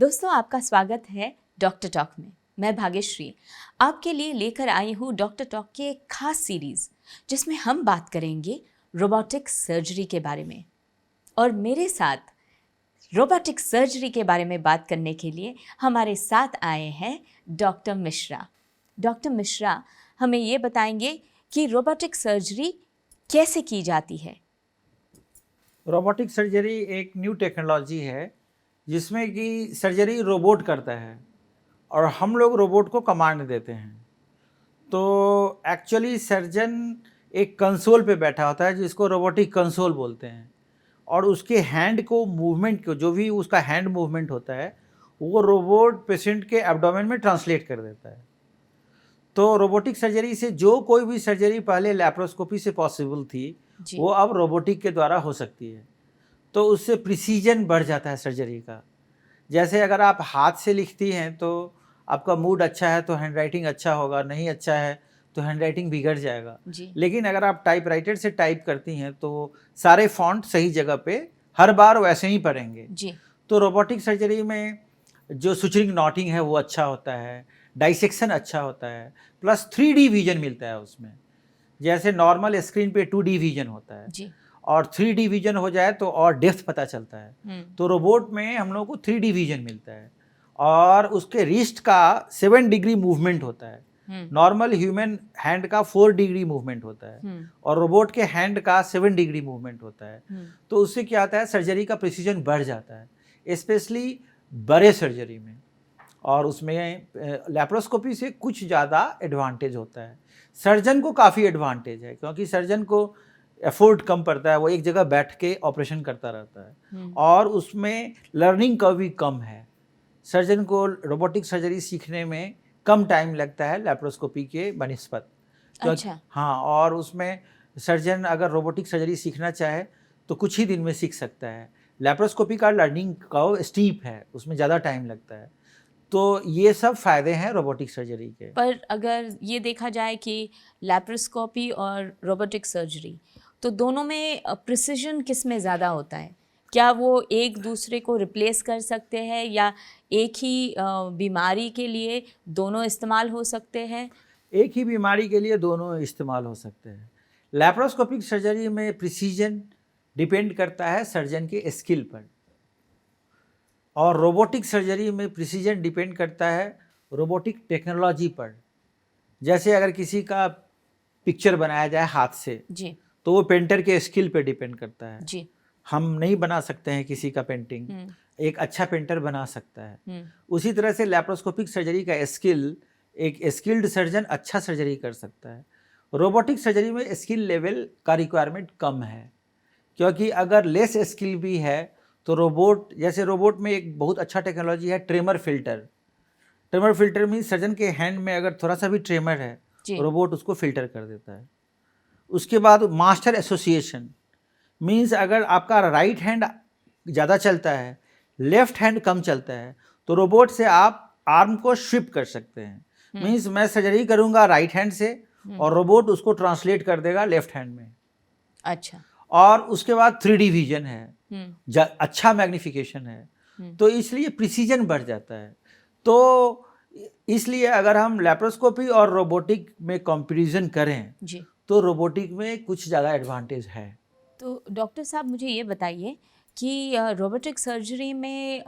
दोस्तों, आपका स्वागत है डॉक्टर टॉक में। मैं भाग्यश्री आपके लिए लेकर आई हूँ डॉक्टर टॉक की एक खास सीरीज, जिसमें हम बात करेंगे रोबोटिक सर्जरी के बारे में। और मेरे साथ रोबोटिक सर्जरी के बारे में बात करने के लिए हमारे साथ आए हैं डॉक्टर मिश्रा। डॉक्टर मिश्रा हमें ये बताएंगे कि रोबोटिक सर्जरी कैसे की जाती है। रोबोटिक सर्जरी एक न्यू टेक्नोलॉजी है जिसमें कि सर्जरी रोबोट करता है और हम लोग रोबोट को कमांड देते हैं। तो एक्चुअली सर्जन एक कंसोल पे बैठा होता है जिसको रोबोटिक कंसोल बोलते हैं, और उसके हैंड को मूवमेंट को, जो भी उसका हैंड मूवमेंट होता है, वो रोबोट पेशेंट के एब्डोमेन में ट्रांसलेट कर देता है। तो रोबोटिक सर्जरी से जो कोई भी सर्जरी पहले लैप्रोस्कोपी से पॉसिबल थी, वो अब रोबोटिक के द्वारा हो सकती है। तो उससे प्रिसीजन बढ़ जाता है सर्जरी का। जैसे अगर आप हाथ से लिखती हैं तो आपका मूड अच्छा है तो हैंडराइटिंग अच्छा होगा, नहीं अच्छा है तो हैंडराइटिंग बिगड़ जाएगा। लेकिन अगर आप टाइपराइटर से टाइप करती हैं तो सारे फॉन्ट सही जगह पे हर बार वैसे ही पढ़ेंगे। तो रोबोटिक सर्जरी में जो सुचरिंग नॉटिंग है वो अच्छा होता है, डाइसेक्शन अच्छा होता है, प्लस 3D विजन मिलता है उसमें। जैसे नॉर्मल स्क्रीन पे 2D विजन होता है और 3D विजन हो जाए तो और डेप्थ पता चलता है। तो रोबोट में हम लोग को 3D विजन मिलता है और उसके रिस्ट का 7 डिग्री मूवमेंट होता है। नॉर्मल ह्यूमन हैंड का 4 डिग्री मूवमेंट होता है और रोबोट के हैंड का 7 डिग्री मूवमेंट होता है। तो उससे क्या होता है, सर्जरी का प्रिसीजन बढ़ जाता है, स्पेशली बड़े सर्जरी में। और उसमें लैप्रोस्कोपी से कुछ ज़्यादा एडवांटेज होता है। सर्जन को काफ़ी एडवांटेज है क्योंकि सर्जन को एफोर्ट कम पड़ता है, वो एक जगह बैठ के ऑपरेशन करता रहता है और उसमें लर्निंग कर्व भी कम है। सर्जन को रोबोटिक सर्जरी सीखने में कम टाइम लगता है लैप्रोस्कोपी के बनिस्पत। अच्छा। हाँ, और उसमें सर्जन अगर रोबोटिक सर्जरी सीखना चाहे तो कुछ ही दिन में सीख सकता है। लैप्रोस्कोपी का लर्निंग कर्व स्टीप है, उसमें ज़्यादा टाइम लगता है। तो ये सब फायदे हैं रोबोटिक सर्जरी के। पर अगर ये देखा जाए कि लैप्रोस्कोपी और रोबोटिक सर्जरी, तो दोनों में प्रिसिजन किस में ज़्यादा होता है? क्या वो एक दूसरे को रिप्लेस कर सकते हैं या एक ही बीमारी के लिए दोनों इस्तेमाल हो सकते हैं? एक ही बीमारी के लिए दोनों इस्तेमाल हो सकते हैं। लैप्रोस्कोपिक सर्जरी में प्रिसीजन डिपेंड करता है सर्जन के स्किल पर, और रोबोटिक सर्जरी में प्रिसीजन डिपेंड करता है रोबोटिक टेक्नोलॉजी पर। जैसे अगर किसी का पिक्चर बनाया जाए हाथ से तो वो पेंटर के स्किल पे डिपेंड करता है। हम नहीं बना सकते हैं किसी का पेंटिंग, एक अच्छा पेंटर बना सकता है। उसी तरह से लैप्रोस्कोपिक सर्जरी का स्किल, एक स्किल्ड सर्जन अच्छा सर्जरी कर सकता है। रोबोटिक सर्जरी में स्किल लेवल का रिक्वायरमेंट कम है, क्योंकि अगर लेस स्किल भी है तो रोबोट, जैसे रोबोट में एक बहुत अच्छा टेक्नोलॉजी है tremor filter. Tremor filter mean surgeon के हैंड में अगर थोड़ा सा भी ट्रेमर है, रोबोट उसको फिल्टर कर देता है। उसके बाद मास्टर एसोसिएशन मीन्स अगर आपका राइट हैंड ज़्यादा चलता है, लेफ्ट हैंड कम चलता है, तो रोबोट से आप आर्म को स्विप कर सकते हैं। मीन्स मैं सर्जरी करूँगा राइट हैंड से और रोबोट उसको ट्रांसलेट कर देगा लेफ्ट हैंड में। अच्छा। और उसके बाद 3D विजन है, अच्छा मैग्निफिकेशन है, तो इसलिए प्रिसीजन बढ़ जाता है। तो इसलिए अगर हम लैप्रोस्कोपी और रोबोटिक में कंपैरिजन करें तो रोबोटिक में कुछ ज़्यादा एडवांटेज है। तो डॉक्टर साहब, मुझे ये बताइए कि रोबोटिक सर्जरी में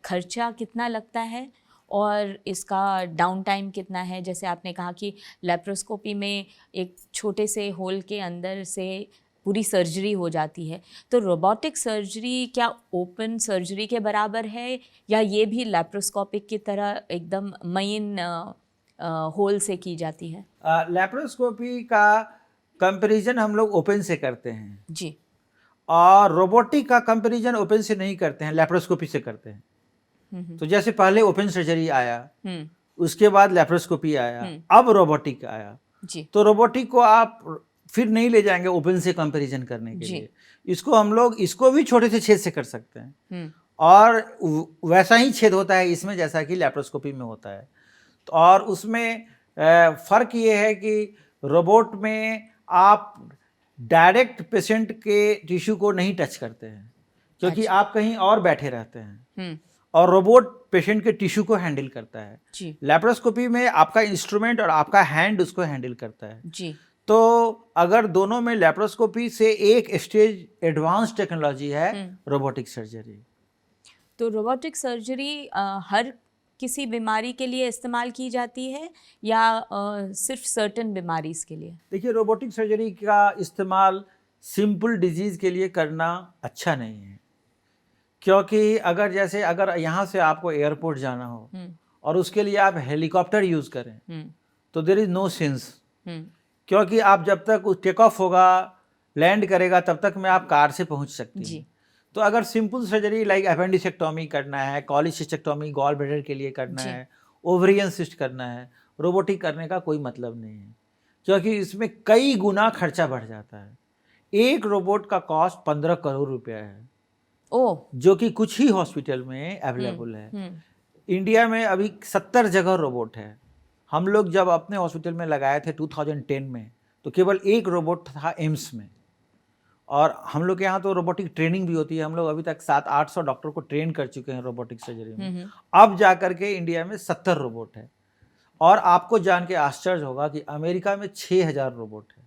खर्चा कितना लगता है और इसका डाउन टाइम कितना है? जैसे आपने कहा कि लैप्रोस्कोपी में एक छोटे से होल के अंदर से पूरी सर्जरी हो जाती है, तो रोबोटिक सर्जरी क्या ओपन सर्जरी के बराबर है या ये भी लैप्रोस्कोपिक की तरह एकदम मेन होल से की जाती है? लैप्रोस्कोपी का कंपैरिजन हम लोग ओपन से करते हैं और रोबोटिक का कंपैरिजन ओपन से नहीं करते हैं, लैप्रोस्कोपी से करते हैं। तो जैसे पहले ओपन सर्जरी आया, उसके बाद लैप्रोस्कोपी आया, अब रोबोटिक आया। तो रोबोटिक को आप फिर नहीं ले जाएंगे ओपन से कंपैरिजन करने के लिए। इसको हम लोग इसको भी छोटे से छेद से कर सकते हैं और वैसा ही छेद होता है इसमें जैसा कि लैप्रोस्कोपी में होता है। और उसमें फ़र्क ये है कि रोबोट में आप डायरेक्ट पेशेंट के टिश्यू को नहीं टच करते हैं, क्योंकि आप कहीं और बैठे रहते हैं और रोबोट पेशेंट के टिश्यू को हैंडल करता है। जी लैप्रोस्कोपी में आपका इंस्ट्रूमेंट और आपका हैंड उसको हैंडल करता है। जी। तो अगर दोनों में लैप्रोस्कोपी से एक स्टेज एडवांस टेक्नोलॉजी है रोबोटिक सर्जरी। तो रोबोटिक सर्जरी हर किसी बीमारी के लिए इस्तेमाल की जाती है या सिर्फ सर्टेन बीमारीज के लिए? देखिए, रोबोटिक सर्जरी का इस्तेमाल सिंपल डिजीज़ के लिए करना अच्छा नहीं है, क्योंकि अगर यहाँ से आपको एयरपोर्ट जाना हो और उसके लिए आप हेलीकॉप्टर यूज़ करें तो देयर इज़ नो सेंस, क्योंकि आप जब तक टेक ऑफ होगा, लैंड करेगा, तब तक में आप कार से पहुँच सकती हैं। तो अगर सिंपल सर्जरी लाइक अपेंडिसेक्टोमी करना है, कॉलीसिस्टेक्टोमी गॉल ब्लैडर के लिए करना है, ओवरियन सिस्ट करना है, रोबोटिक करने का कोई मतलब नहीं है, क्योंकि इसमें कई गुना खर्चा बढ़ जाता है। एक रोबोट का कॉस्ट 15 करोड़ रुपया है, जो कि कुछ ही हॉस्पिटल में अवेलेबल है। इंडिया में अभी 70 जगह रोबोट है। हम लोग जब अपने हॉस्पिटल में लगाए थे 2010 में, तो केवल एक रोबोट था एम्स में, और हम लोग के यहाँ तो रोबोटिक ट्रेनिंग भी होती है। हम लोग अभी तक 700-800 डॉक्टर को ट्रेन कर चुके हैं रोबोटिक सर्जरी में। अब जा करके इंडिया में 70 रोबोट है, और आपको जान के आश्चर्य होगा कि अमेरिका में 6000 रोबोट है।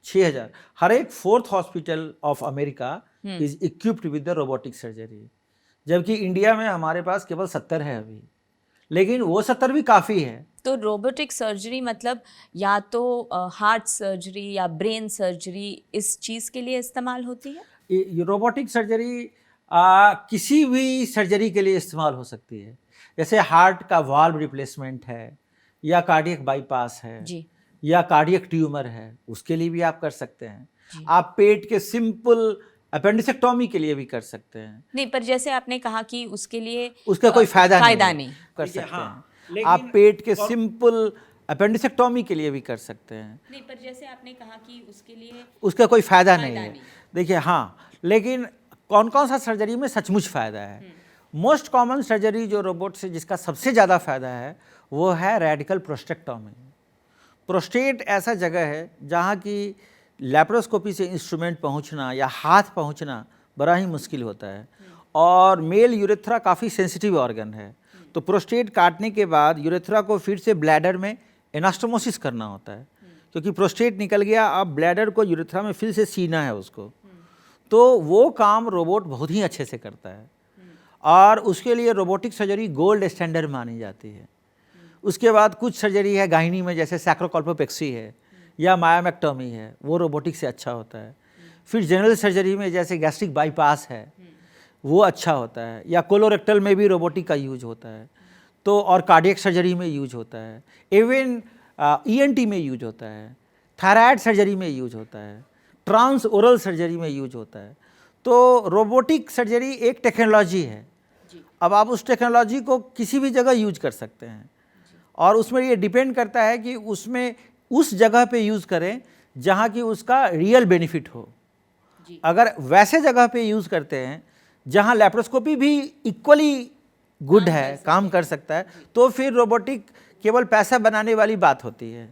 6000। हर एक 4th hospital of America is equipped with the robotic surgery, जबकि इंडिया में हमारे पास केवल 70 है अभी, लेकिन वो 70 भी काफ़ी है। तो रोबोटिक सर्जरी मतलब या तो हार्ट सर्जरी या ब्रेन सर्जरी इस चीज़ के लिए इस्तेमाल होती है? ये रोबोटिक सर्जरी किसी भी सर्जरी के लिए इस्तेमाल हो सकती है। जैसे हार्ट का वाल्व रिप्लेसमेंट है, या कार्डियक बाईपास है जी, या कार्डियक ट्यूमर है, उसके लिए भी आप कर सकते हैं। आप पेट के सिंपल अपेंडिसेक्टोमी के लिए भी कर सकते हैं। नहीं, पर जैसे आपने कहा कि उसके लिए उसका कोई फायदा नहीं कर सकते हैं। आप पेट के सिंपल अपेंडिसेक्टोमी के लिए भी कर सकते हैं। नहीं, पर जैसे आपने कहा कि उसके लिए उसका कोई फायदा नहीं है। देखिए, हाँ, लेकिन कौन कौन सा सर्जरी में सचमुच फ़ायदा है? मोस्ट कॉमन सर्जरी जो रोबोट से जिसका सबसे ज़्यादा फ़ायदा है वो है रेडिकल प्रोस्टेक्टोमी। प्रोस्टेट ऐसा जगह है जहाँ की लैप्रोस्कोपी से इंस्ट्रूमेंट पहुँचना या हाथ पहुँचना बड़ा ही मुश्किल होता है, और मेल यूरेथ्रा काफ़ी सेंसिटिव ऑर्गन है। तो प्रोस्टेट काटने के बाद यूरेथ्रा को फिर से ब्लैडर में एनास्टोमोसिस करना होता है, क्योंकि प्रोस्टेट निकल गया, अब ब्लैडर को यूरेथ्रा में फिर से सीना है उसको। तो वो काम रोबोट बहुत ही अच्छे से करता है, और उसके लिए रोबोटिक सर्जरी गोल्ड स्टैंडर्ड मानी जाती है। उसके बाद कुछ सर्जरी है गायनी में, जैसे सैक्रोकॉल्पोपेक्सी है या मायोमेक्टोमी है, वो रोबोटिक से अच्छा होता है। फिर जनरल सर्जरी में जैसे गैस्ट्रिक बाईपास है, वो अच्छा होता है, या कोलोरेक्टल में भी रोबोटिक का यूज होता है। तो और कार्डियक सर्जरी में यूज होता है, इवन ENT में यूज होता है, थायराइड सर्जरी में यूज होता है, ट्रांस ओरल सर्जरी में यूज होता है। तो रोबोटिक सर्जरी एक टेक्नोलॉजी है। अब आप उस टेक्नोलॉजी को किसी भी जगह यूज कर सकते हैं, और उसमें ये डिपेंड करता है कि उसमें उस जगह पे यूज़ करें जहाँ की उसका रियल बेनिफिट हो। अगर वैसे जगह पे यूज़ करते हैं जहाँ लैप्रोस्कोपी भी इक्वली गुड है, काम कर सकता है, तो फिर रोबोटिक केवल पैसा बनाने वाली बात होती है,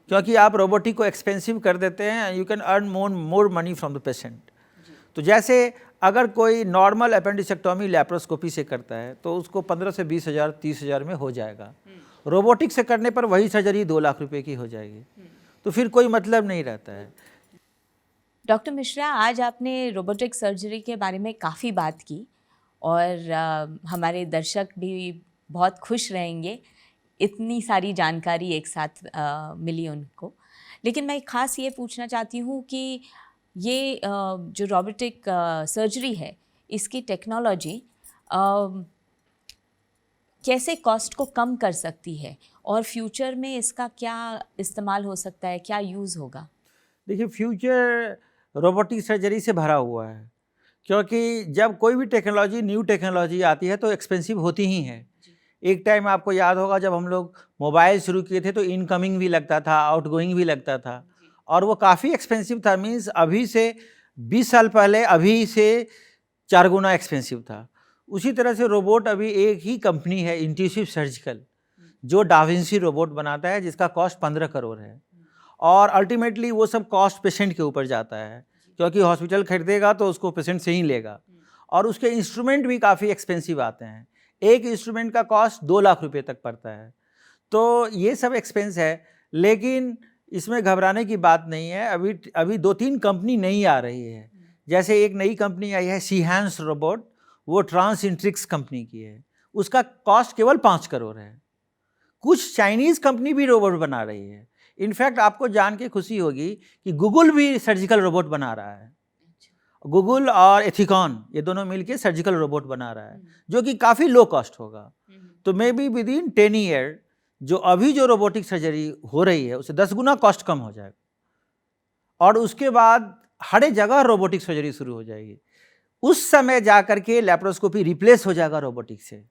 क्योंकि आप रोबोटिक को एक्सपेंसिव कर देते हैं, you can earn more money from the patient. तो जैसे अगर कोई नॉर्मल अपेंडिसेक्टोमी लैप्रोस्कोपी से करता है तो उसको 15 से 20 हज़ार 30 हज़ार में हो जाएगा। रोबोटिक से करने पर वही सर्जरी 2 लाख रुपए की हो जाएगी, तो फिर कोई मतलब नहीं रहता है। डॉक्टर मिश्रा, आज आपने रोबोटिक सर्जरी के बारे में काफ़ी बात की, और हमारे दर्शक भी बहुत खुश रहेंगे, इतनी सारी जानकारी एक साथ मिली उनको। लेकिन मैं ख़ास ये पूछना चाहती हूँ कि ये जो रोबोटिक सर्जरी है, इसकी टेक्नोलॉजी कैसे कॉस्ट को कम कर सकती है, और फ्यूचर में इसका क्या इस्तेमाल हो सकता है, क्या यूज़ होगा? देखिए, फ्यूचर रोबोटिक सर्जरी से भरा हुआ है, क्योंकि जब कोई भी टेक्नोलॉजी, न्यू टेक्नोलॉजी आती है तो एक्सपेंसिव होती ही है। एक टाइम आपको याद होगा जब हम लोग मोबाइल शुरू किए थे तो इनकमिंग भी लगता था, आउटगोइंग भी लगता था, और वो काफ़ी एक्सपेंसिव था। मीन्स अभी से 20 साल पहले अभी से 4 गुना एक्सपेंसिव था। उसी तरह से रोबोट अभी एक ही कंपनी है, इंट्यूसिव सर्जिकल, जो डाविंसी रोबोट बनाता है, जिसका कॉस्ट 15 करोड़ है, और अल्टीमेटली वो सब कॉस्ट पेशेंट के ऊपर जाता है, क्योंकि हॉस्पिटल खरीदेगा तो उसको पेशेंट से ही लेगा, और उसके इंस्ट्रूमेंट भी काफ़ी एक्सपेंसिव आते हैं। एक इंस्ट्रूमेंट का कॉस्ट 2 लाख रुपए तक पड़ता है। तो ये सब एक्सपेंस है, लेकिन इसमें घबराने की बात नहीं है। अभी 2-3 कंपनी नई आ रही है। जैसे एक नई कंपनी आई है सीहांस रोबोट, वो ट्रांसइंट्रिक्स कंपनी की है, उसका कॉस्ट केवल 5 करोड़ है। कुछ चाइनीज़ कंपनी भी रोबोट बना रही है। इनफैक्ट आपको जान के खुशी होगी कि गूगल भी सर्जिकल रोबोट बना रहा है। गूगल और एथिकॉन ये दोनों मिलके सर्जिकल रोबोट बना रहा है, जो कि काफ़ी लो कॉस्ट होगा। तो may be with in 10 year जो अभी जो रोबोटिक सर्जरी हो रही है उससे 10 गुना कॉस्ट कम हो जाएगा, और उसके बाद हर एक जगह रोबोटिक सर्जरी शुरू हो जाएगी। उस समय जाकर के लैप्रोस्कोपी रिप्लेस हो जाएगा रोबोटिक से,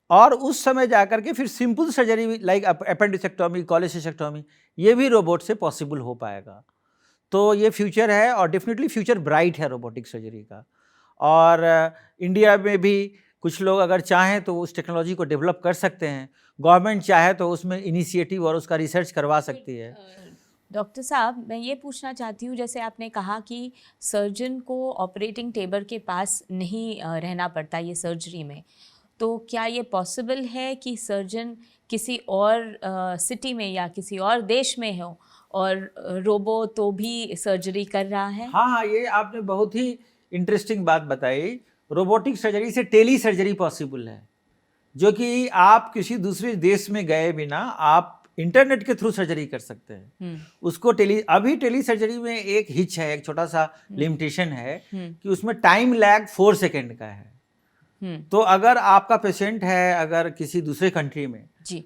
और उस समय जाकर के फिर सिंपल सर्जरी लाइक अपेंडिसेक्टोमी, कोलेसिसेक्टोमी, ये भी रोबोट से पॉसिबल हो पाएगा। तो ये फ्यूचर है, और डेफिनेटली फ्यूचर ब्राइट है रोबोटिक सर्जरी का। और इंडिया में भी कुछ लोग अगर चाहें तो उस टेक्नोलॉजी को डेवलप कर सकते हैं। गवर्नमेंट चाहे तो उसमें इनिशिएटिव और उसका रिसर्च करवा सकती है। डॉक्टर साहब, मैं ये पूछना चाहती हूँ, जैसे आपने कहा कि सर्जन को ऑपरेटिंग टेबल के पास नहीं रहना पड़ता ये सर्जरी में, तो क्या ये पॉसिबल है कि सर्जन किसी और सिटी में या किसी और देश में हो और रोबो तो भी सर्जरी कर रहा है? हाँ, ये आपने बहुत ही इंटरेस्टिंग बात बताई। रोबोटिक सर्जरी से टेली सर्जरी पॉसिबल है, जो कि आप किसी दूसरे देश में गए बिना आप इंटरनेट के थ्रू सर्जरी कर सकते हैं। उसको अभी टेली सर्जरी में एक हिच है, एक छोटा सा लिमिटेशन है कि उसमें टाइम लैग 4 सेकेंड का है। तो अगर आपका पेशेंट है अगर किसी दूसरे कंट्री में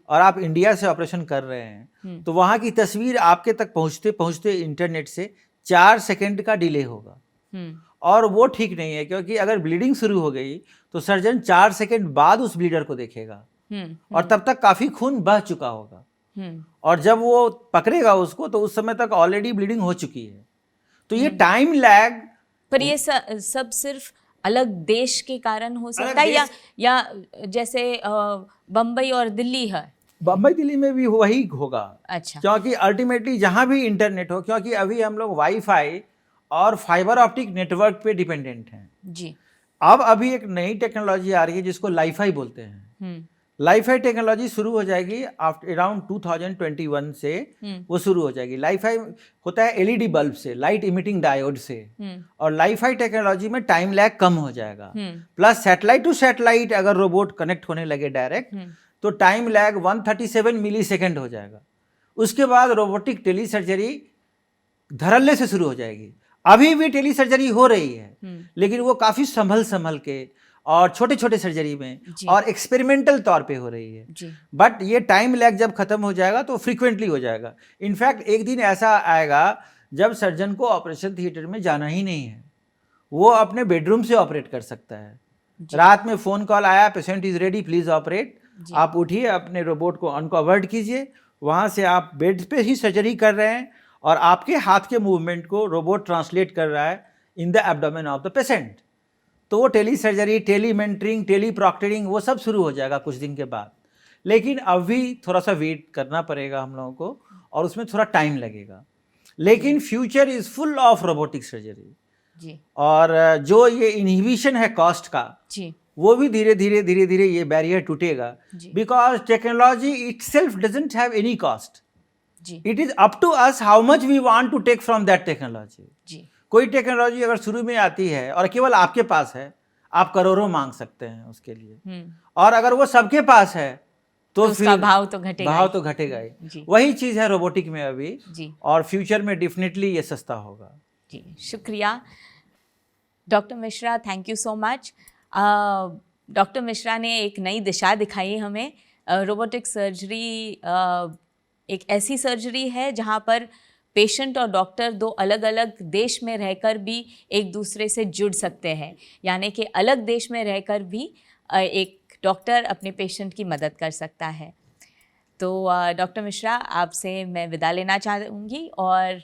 और आप इंडिया से ऑपरेशन कर रहे हैं, तो वहाँ की तस्वीर आपके तक पहुँचते पहुँचते इंटरनेट से 4 सेकेंड का डिले होगा। और वो ठीक नहीं है, क्योंकि अगर ब्लीडिंग शुरू हो गई तो सर्जन 4 सेकेंड बाद उस ब्लीडर को देखेगा, और तब तक काफ़ी खून बह चुका होगा, और जब वो पकड़ेगा उसको तो उस समय तक ऑलरेडी ब्लीडिंग हो चुकी है। तो ये टाइम लैग, पर ये सब सिर्फ अलग देश के कारण हो सकता है, या जैसे बम्बई और दिल्ली है? बम्बई दिल्ली में भी वही होगा। अच्छा। क्योंकि अल्टीमेटली जहाँ भी इंटरनेट हो, क्योंकि अभी हम लोग वाईफाई और फाइबर ऑप्टिक नेटवर्क पे डिपेंडेंट हैं जी। अब अभी एक नई टेक्नोलॉजी आ रही है जिसको लाईफाई बोलते हैं। लाईफाई टेक्नोलॉजी शुरू हो जाएगी आफ्टर अराउंड 2021 से, वो शुरू हो जाएगी। लाईफाई होता है एलईडी बल्ब से, लाइट इमिटिंग डायोड से, और लाईफाई टेक्नोलॉजी में टाइम लैग कम हो जाएगा। प्लस सैटेलाइट टू सैटेलाइट अगर रोबोट कनेक्ट होने लगे डायरेक्ट, तो टाइम लैग 137 मिली सेकेंड हो जाएगा। उसके बाद रोबोटिक टेली सर्जरी धड़ल्ले से शुरू हो जाएगी। अभी भी टेली सर्जरी हो रही है, लेकिन वो काफ़ी संभल के और छोटे छोटे सर्जरी में और एक्सपेरिमेंटल तौर पे हो रही है। बट ये टाइम लैग जब खत्म हो जाएगा तो फ्रीक्वेंटली हो जाएगा। इनफैक्ट एक दिन ऐसा आएगा जब सर्जन को ऑपरेशन थिएटर में जाना ही नहीं है, वो अपने बेडरूम से ऑपरेट कर सकता है। रात में फ़ोन कॉल आया, patient is ready, please operate, आप उठिए, अपने रोबोट को अनकवर्ड कीजिए, वहाँ से आप बेड पे ही सर्जरी कर रहे हैं और आपके हाथ के मूवमेंट को रोबोट ट्रांसलेट कर रहा है in the abdomen of the patient. तो वो tele surgery, tele mentoring, tele proctoring वो सब शुरू हो जाएगा कुछ दिन के बाद। लेकिन अभी थोड़ा सा वेट करना पड़ेगा हम लोगों को, और उसमें थोड़ा टाइम लगेगा। लेकिन future is full of robotic surgery ji. और जो ये इनहिबिशन है कॉस्ट का जी, वो भी धीरे धीरे ये बैरियर टूटेगा, because technology itself doesn't have any cost. It is up to us how much we want to take from that technology. कोई टेक्नोलॉजी अगर शुरू में आती है और केवल आपके पास है, आप करोड़ों मांग सकते हैं उसके लिए, और अगर वो सबके पास है तो फिर भाव तो घटेगा ही। वही चीज़ है रोबोटिक में अभी जी। और फ्यूचर में डेफिनेटली ये सस्ता होगा जी। शुक्रिया doctor Mishra, thank you so much. Doctor Mishra ने एक नई दिशा दिखाई हमें। रोबोटिक सर्जरी एक ऐसी सर्जरी है जहाँ पर पेशेंट और डॉक्टर दो अलग अलग देश में रहकर भी एक दूसरे से जुड़ सकते हैं, यानी कि अलग देश में रहकर भी एक डॉक्टर अपने पेशेंट की मदद कर सकता है। तो डॉक्टर मिश्रा, आपसे मैं विदा लेना चाहूँगी और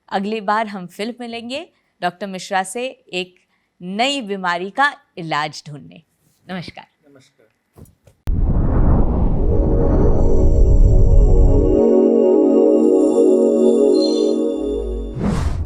अगली बार हम फिर मिलेंगे डॉक्टर मिश्रा से एक नई बीमारी का इलाज ढूंढने। नमस्कार।